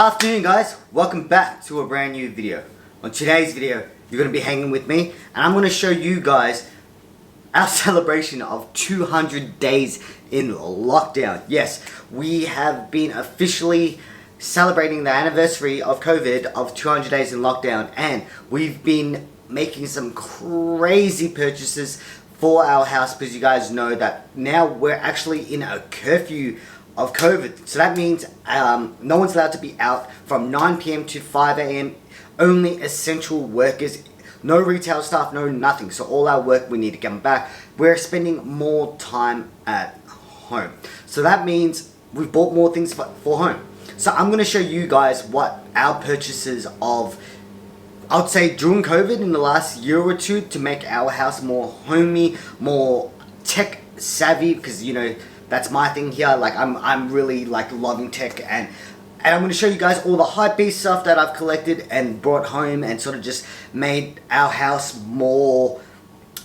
Afternoon guys, welcome back to a brand new video. On today's video, you're going to be hanging with me and I'm going to show you guys our celebration of 200 days in lockdown. Yes, we have been officially celebrating the anniversary of COVID of 200 days in lockdown, and we've been making some crazy purchases for our house because you guys know that now we're actually in a curfew of COVID. So that means no one's allowed to be out from 9 p.m. to 5 a.m. Only essential workers, no retail staff, no nothing. So all our work, we need to come back. We're spending more time at home. So that means we've bought more things for home. So I'm going to show you guys what our purchases of, I would say during COVID in the last year or two, to make our house more homey, more tech savvy, because you know that's my thing here. Like I'm really like loving tech, and I'm going to show you guys all the hypebeast stuff that I've collected and brought home and sort of just made our house more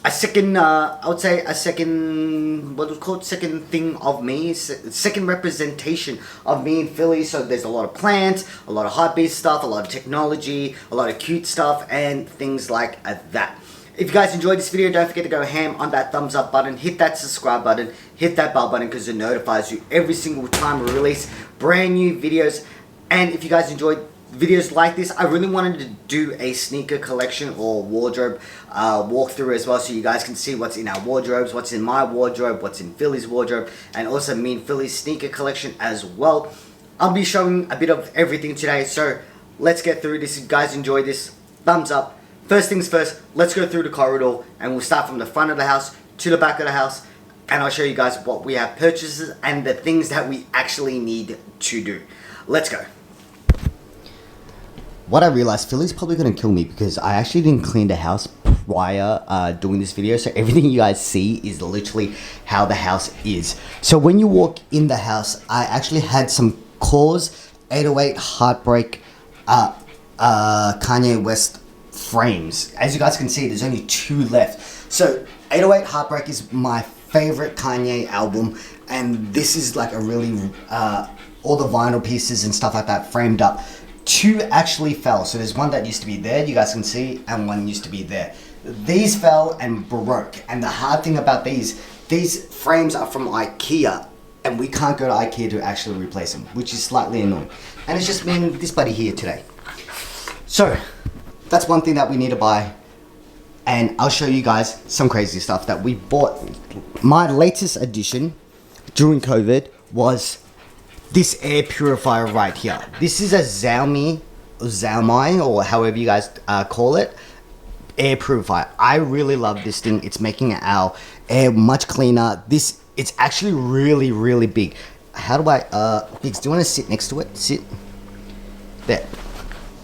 a second, I would say a second, what was called second thing of me, second representation of me and Philly. So there's a lot of plants, a lot of hypebeast stuff, a lot of technology, a lot of cute stuff and things like that. If you guys enjoyed this video, don't forget to go ham on that thumbs up button, hit that subscribe button, hit that bell button because it notifies you every single time we release brand new videos. And if you guys enjoyed videos like this, I really wanted to do a sneaker collection or wardrobe walkthrough as well, so you guys can see what's in our wardrobes, what's in my wardrobe, what's in Philly's wardrobe, and also me and Philly's sneaker collection as well. I'll be showing a bit of everything today, so let's get through this. If you guys enjoy this, thumbs up. First things first, let's go through the corridor and we'll start from the front of the house to the back of the house, and I'll show you guys what we have purchases and the things that we actually need to do. Let's go. What I realized, Philly's probably going to kill me because I actually didn't clean the house prior doing this video, so everything you guys see is literally how the house is. So when you walk in the house, I actually had some KAWS 808 Heartbreak Kanye West frames. As you guys can see, there's only 2 left. So 808 Heartbreak is my favorite Kanye album, and this is like a really all the vinyl pieces and stuff like that framed up. 2 actually fell, so there's one that used to be there, you guys can see, and one used to be there. These fell and broke, and the hard thing about these frames are from IKEA, and we can't go to IKEA to actually replace them, which is slightly annoying. And it's just me and this buddy here today. So that's one thing that we need to buy, and I'll show you guys some crazy stuff that we bought. My latest addition during COVID was this air purifier right here. This is a Xiaomi, or however you guys call it, air purifier. I really love this thing. It's making our air much cleaner. It's actually really, really big. How do I, Biggs, do you want to sit next to it? Sit. There.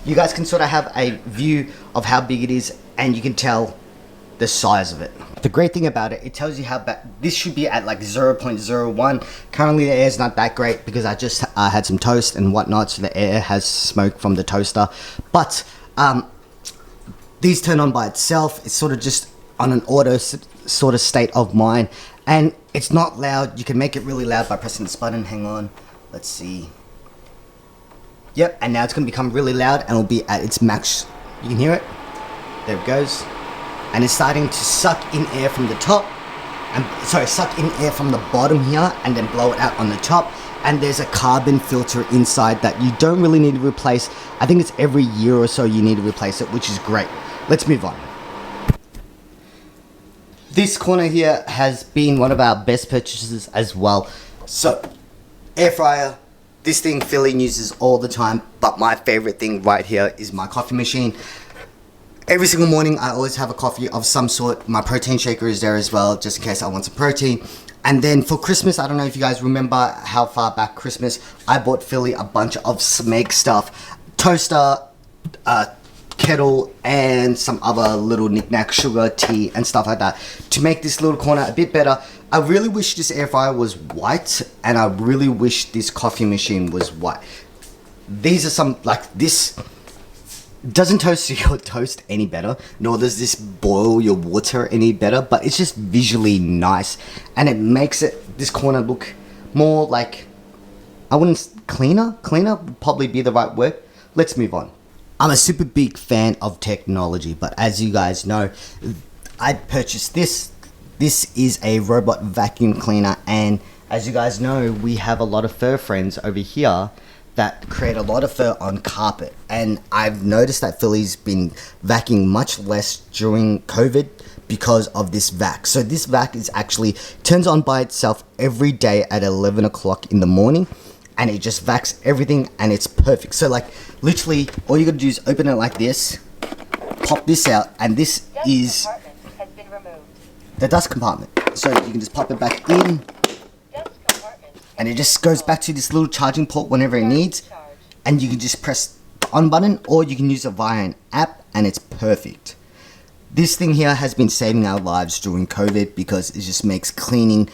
You guys can sort of have a view of how big it is, and you can tell the size of it. The great thing about it, it tells you how bad this should be at, like 0.01. Currently the air is not that great because I just had some toast and whatnot, so the air has smoke from the toaster. But these turn on by itself. It's sort of just on an auto sort of state of mind, and it's not loud. You can make it really loud by pressing this button. Hang on, let's see. Yep, and now it's going to become really loud and it'll be at its max. You can hear it. There it goes. And it's starting to suck in air from the top, and suck in air from the bottom here and then blow it out on the top. And there's a carbon filter inside that you don't really need to replace. I think it's every year or so you need to replace it, which is great. Let's move on. This corner here has been one of our best purchases as well. So, air fryer. This thing Philly uses all the time, but my favorite thing right here is my coffee machine. Every single morning I always have a coffee of some sort. My protein shaker is there as well, just in case I want some protein. And then for Christmas, I don't know if you guys remember how far back Christmas, I bought Philly a bunch of Smeg stuff. Toaster, kettle, and some other little knick-knack, sugar, tea, and stuff like that. To make this little corner a bit better, I really wish this air fryer was white, and I really wish this coffee machine was white. These are some, like this doesn't toast your toast any better, nor does this boil your water any better, but it's just visually nice, and it makes this corner look more like I wouldn't, cleaner would probably be the right word. Let's move on. I'm a super big fan of technology, but as you guys know, I purchased this. This is a robot vacuum cleaner, and as you guys know, we have a lot of fur friends over here that create a lot of fur on carpet, and I've noticed that Philly's been vacuuming much less during COVID because of this vac. So this vac is actually turns on by itself every day at 11 o'clock in the morning, and it just vacs everything, and it's perfect. So like literally all you gotta do is open it like this, pop this out, and this is the dust compartment. So you can just pop it back in, and it just goes back to this little charging port whenever it needs, and you can just press the on button, or you can use it via an app, and it's perfect. This thing here has been saving our lives during COVID because it just makes cleaning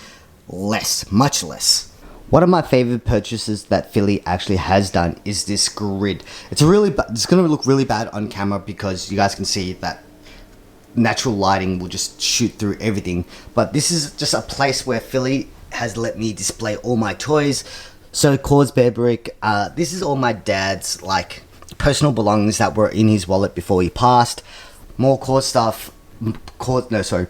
less, much less. One of my favorite purchases that Philly actually has done is this grid. It's gonna look really bad on camera because you guys can see that natural lighting will just shoot through everything, but this is just a place where Philly has let me display all my toys. So KAWS Bear Brick, this is all my dad's like personal belongings that were in his wallet before he passed. More KAWS stuff,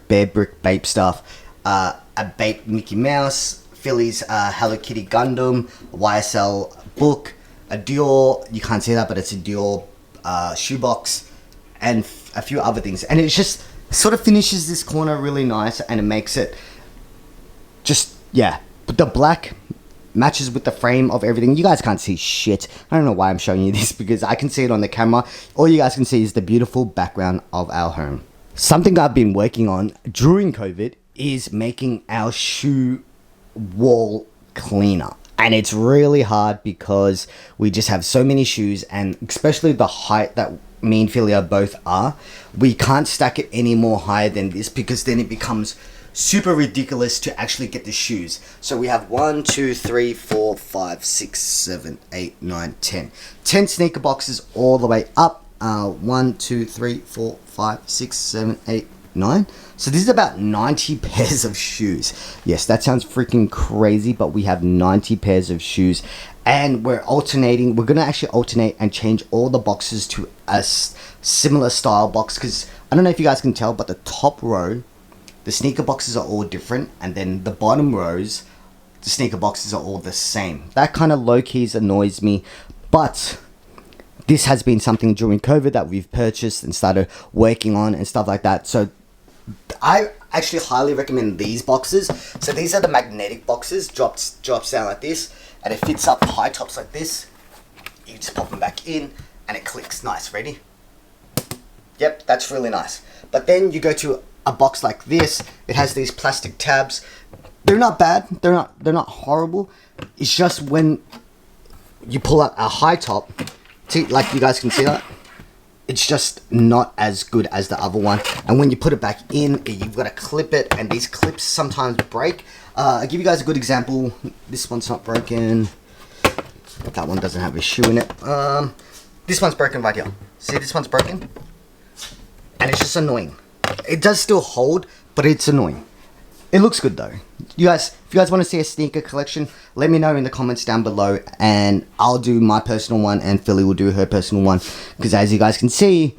Bear Brick Bape stuff, a Bape Mickey Mouse, Philly's Hello Kitty Gundam, YSL book, a Dior, you can't see that, but it's a Dior shoebox, and a few other things. And it just sort of finishes this corner really nice, and it makes it just, yeah, but the black matches with the frame of everything. You guys can't see shit. I don't know why I'm showing you this because I can see it on the camera. All you guys can see is the beautiful background of our home. Something I've been working on during COVID is making our shoe wall cleaner. And it's really hard because we just have so many shoes, and especially the height that me and Philia both are, we can't stack it any more higher than this because then it becomes super ridiculous to actually get the shoes. So we have 1, 2, 3, 4, 5, 6, 7, 8, 9, 10. 10 sneaker boxes all the way up. 1, 2, 3, 4, 5, 6, 7, 8, 9. So this is about 90 pairs of shoes. Yes, that sounds freaking crazy, but we have 90 pairs of shoes, and we're alternating. We're gonna actually alternate and change all the boxes to a similar style box, because I don't know if you guys can tell, but the top row, the sneaker boxes are all different, and then the bottom rows, the sneaker boxes are all the same. That kind of low-keys annoys me, but this has been something during COVID that we've purchased and started working on and stuff like that. So I actually highly recommend these boxes. So these are the magnetic boxes, drops down like this, and it fits up high tops like this. You just pop them back in and it clicks. Nice. Ready? Yep, that's really nice. But then you go to a box like this. It has these plastic tabs. They're not bad. They're not horrible. It's just when you pull out a high top, see, like you guys can see that, it's just not as good as the other one. And when you put it back in, you've got to clip it, and these clips sometimes break. I'll give you guys a good example. This one's not broken. That one doesn't have a shoe in it. This one's broken right here. See, this one's broken? And it's just annoying. It does still hold, but it's annoying. It looks good though. If you guys want to see a sneaker collection, let me know in the comments down below, and I'll do my personal one and Philly will do her personal one, because as you guys can see,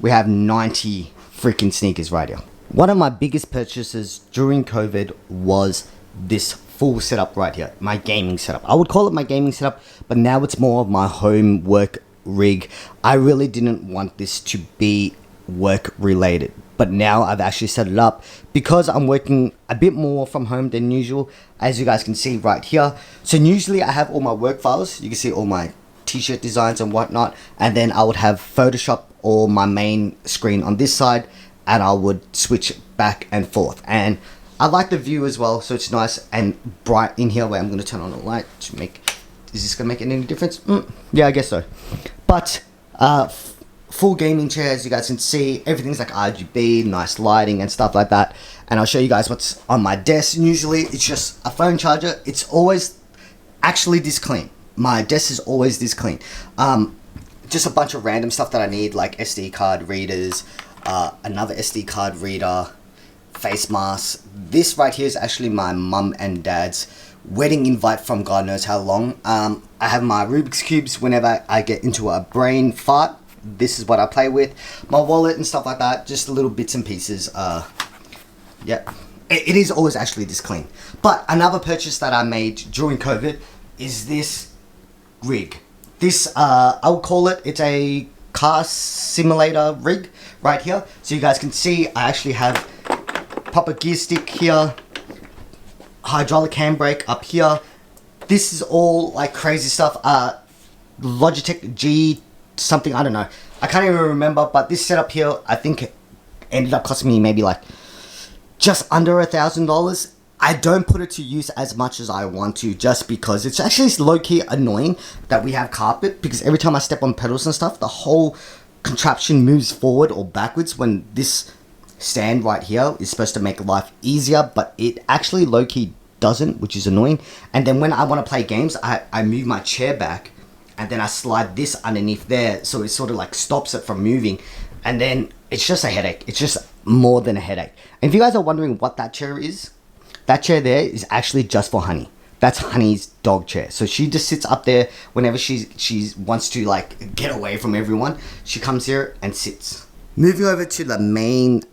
we have 90 freaking sneakers right here. One of my biggest purchases during COVID was this full setup right here, my gaming setup. I would call it my gaming setup, but now it's more of my home work rig. I really didn't want this to be work related, but now I've actually set it up because I'm working a bit more from home than usual, as you guys can see right here. So usually I have all my work files. You can see all my t-shirt designs and whatnot, and then I would have Photoshop or my main screen on this side, and I would switch back and forth. And I like the view as well, so it's nice and bright in here. Where I'm going to turn on the light to make, is this going to make any difference? Yeah, I guess so. But full gaming chair, as you guys can see, everything's like RGB, nice lighting and stuff like that. And I'll show you guys what's on my desk. Usually it's just a phone charger. It's always actually this clean. My desk is always this clean. Just a bunch of random stuff that I need, like SD card readers, another SD card reader, face masks. This right here is actually my mum and dad's wedding invite from God knows how long. I have my Rubik's Cubes whenever I get into a brain fart. This is what I play with. My wallet and stuff like that, just little bits and pieces. Yep. It is always actually this clean. But another purchase that I made during COVID is this rig. This, I'll call it, it's a car simulator rig right here. So you guys can see I actually have proper gear stick here, hydraulic handbrake up here. This is all like crazy stuff. Logitech G something, I don't know. I can't even remember, but this setup here, I think ended up costing me maybe like just under $1,000. I don't put it to use as much as I want to, just because it's actually low-key annoying that we have carpet, because every time I step on pedals and stuff, the whole contraption moves forward or backwards when this stand right here is supposed to make life easier, but it actually low-key doesn't, which is annoying. And then when I want to play games, I move my chair back and then I slide this underneath there, so it sort of like stops it from moving, and then it's just a headache. It's just more than a headache. And if you guys are wondering what that chair is, that chair there is actually just for Honey. That's Honey's dog chair. So she just sits up there whenever she wants to like get away from everyone. She comes here and sits. Moving over to the main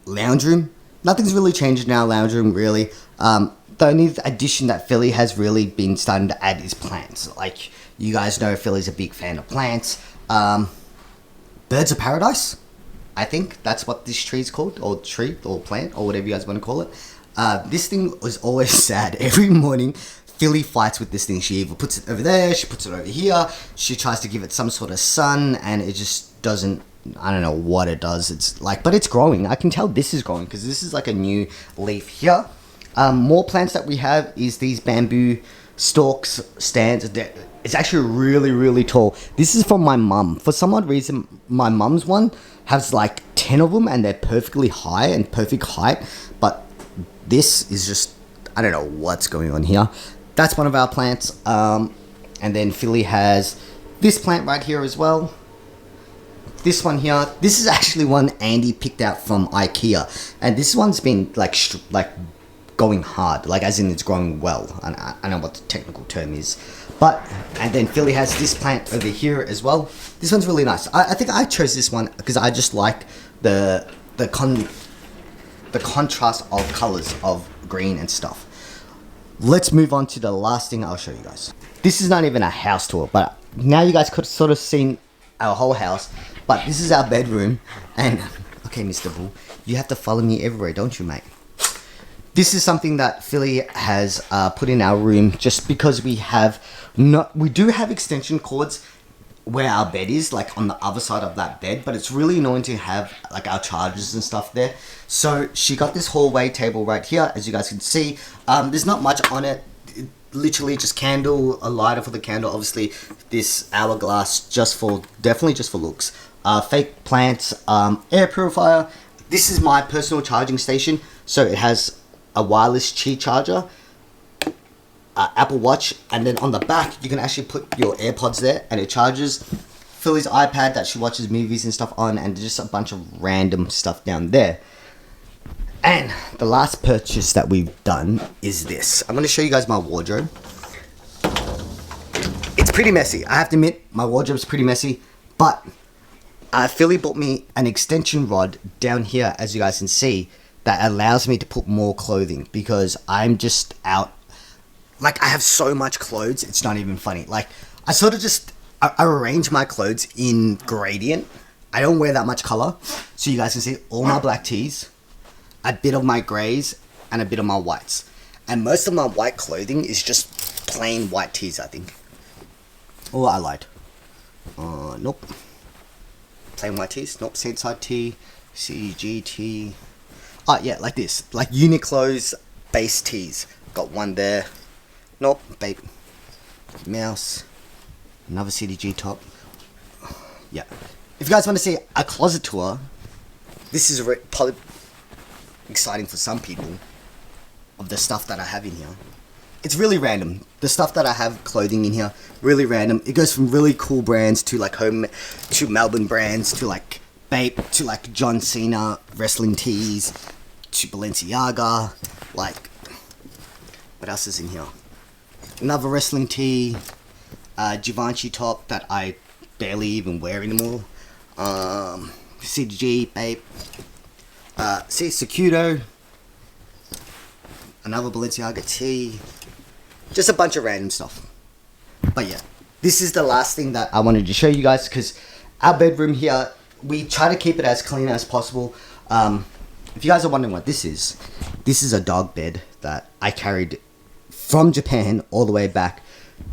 lounge room. Nothing's really changed in our lounge room, really. The only addition that Philly has really been starting to add is plants. Like, you guys know Philly's a big fan of plants. Birds of paradise, I think that's what this tree is called, or tree, or plant, or whatever you guys want to call it. This thing was always sad. Every morning, Philly fights with this thing. She either puts it over there, she puts it over here, she tries to give it some sort of sun, and it just doesn't, I don't know what it does. It's like, but it's growing. I can tell this is growing, because this is like a new leaf here. More plants that we have is these bamboo stalks stands. It's actually really, really tall. This is from my mum. For some odd reason, my mum's one has like 10 of them, and they're perfectly high and perfect height. But this is just, I don't know what's going on here. That's one of our plants. And then Philly has this plant right here as well. This one here. This is actually one Andy picked out from IKEA. And this one's been like going hard, like as in it's growing well. And I don't know what the technical term is, but, and then Philly has this plant over here as well. This one's really nice. I think I chose this one because I just like the contrast of colors of green and stuff. Let's move on to the last thing I'll show you guys. This is not even a house tour, but now you guys could sort of seen our whole house, but this is our bedroom. And okay, Mr. Bull, you have to follow me everywhere, don't you, mate? This is something that Philly has put in our room, just because we do have extension cords where our bed is, like on the other side of that bed, but it's really annoying to have like our chargers and stuff there. So she got this hallway table right here, as you guys can see. There's not much on it. Literally just candle, a lighter for the candle, obviously this hourglass definitely just for looks. Fake plants, air purifier. This is my personal charging station, so it has a wireless Qi charger, Apple Watch, and then on the back you can actually put your AirPods there and it charges. Philly's iPad that she watches movies and stuff on, and just a bunch of random stuff down there. And the last purchase that we've done is this. I'm going to show you guys my wardrobe. It's pretty messy. I have to admit, my wardrobe's pretty messy, but Philly bought me an extension rod down here, as you guys can see, that allows me to put more clothing, because I'm just out. Like, I have so much clothes, it's not even funny. Like, I sort of just, I arrange my clothes in gradient. I don't wear that much color, so you guys can see all my black tees, a bit of my grays, and a bit of my whites. And most of my white clothing is just plain white tees, I think. Oh, I lied. Nope. Plain white tees. Nope. Side tee, CGT. Oh, yeah, like this. Like Uniqlo's base tees. Got one there. Nope. Babe. Mouse. Another CDG top. Yeah. If you guys want to see a closet tour, this is probably exciting for some people, of the stuff that I have in here. It's really random. The stuff that I have clothing in here, really random. It goes from really cool brands to like to Melbourne brands, to like Bape, to like John Cena wrestling tees, to Balenciaga. Like, what else is in here? Another wrestling tee. Givenchy top that I barely even wear anymore. CG, babe. Secudo. Another Balenciaga tee. Just a bunch of random stuff. But yeah, this is the last thing that I wanted to show you guys, because our bedroom here, we try to keep it as clean as possible. If you guys are wondering what this is a dog bed that I carried from Japan all the way back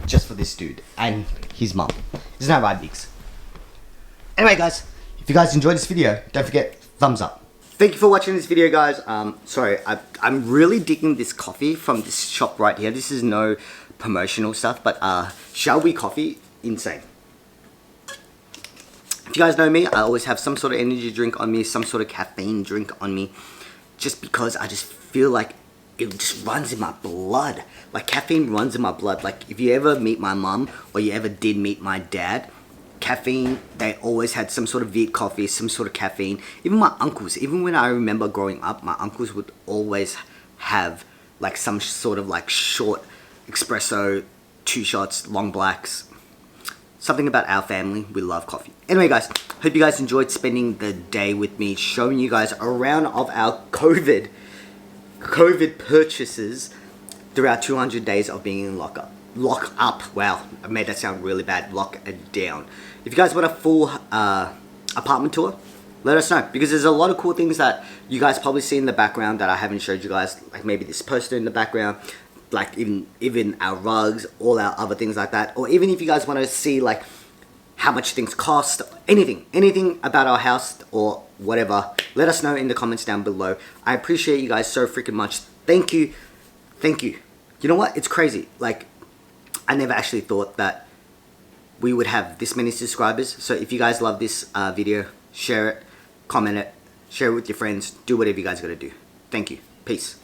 just for this dude and his mum. Isn't that right, Biggs? Anyway, guys, if you guys enjoyed this video, don't forget, thumbs up. Thank you for watching this video, guys. Sorry, I'm really digging this coffee from this shop right here. This is no promotional stuff, but Shall We Coffee, insane. If you guys know me, I always have some sort of energy drink on me, some sort of caffeine drink on me, just because I just feel like it just runs in my blood. Like, caffeine runs in my blood. Like, if you ever meet my mum, or you ever did meet my dad, caffeine, they always had some sort of Viet coffee, some sort of caffeine. Even my uncles, even when I remember growing up, my uncles would always have like some sort of like short espresso, 2 shots, long blacks. Something about our family, we love coffee. Anyway, guys, hope you guys enjoyed spending the day with me, showing you guys around of our COVID purchases throughout 200 days of being in lock up. Wow, I made that sound really bad. Lock it down. If you guys want a full apartment tour, let us know, because there's a lot of cool things that you guys probably see in the background that I haven't showed you guys, like maybe this poster in the background, like even our rugs, all our other things like that, or even if you guys want to see like how much things cost, anything about our house or whatever, let us know in the comments down below. I appreciate you guys so freaking much. Thank you. You know what, it's crazy, like I never actually thought that we would have this many subscribers. So if you guys love this video, share it, comment it, share it with your friends, do whatever you guys gotta do. Thank you. Peace.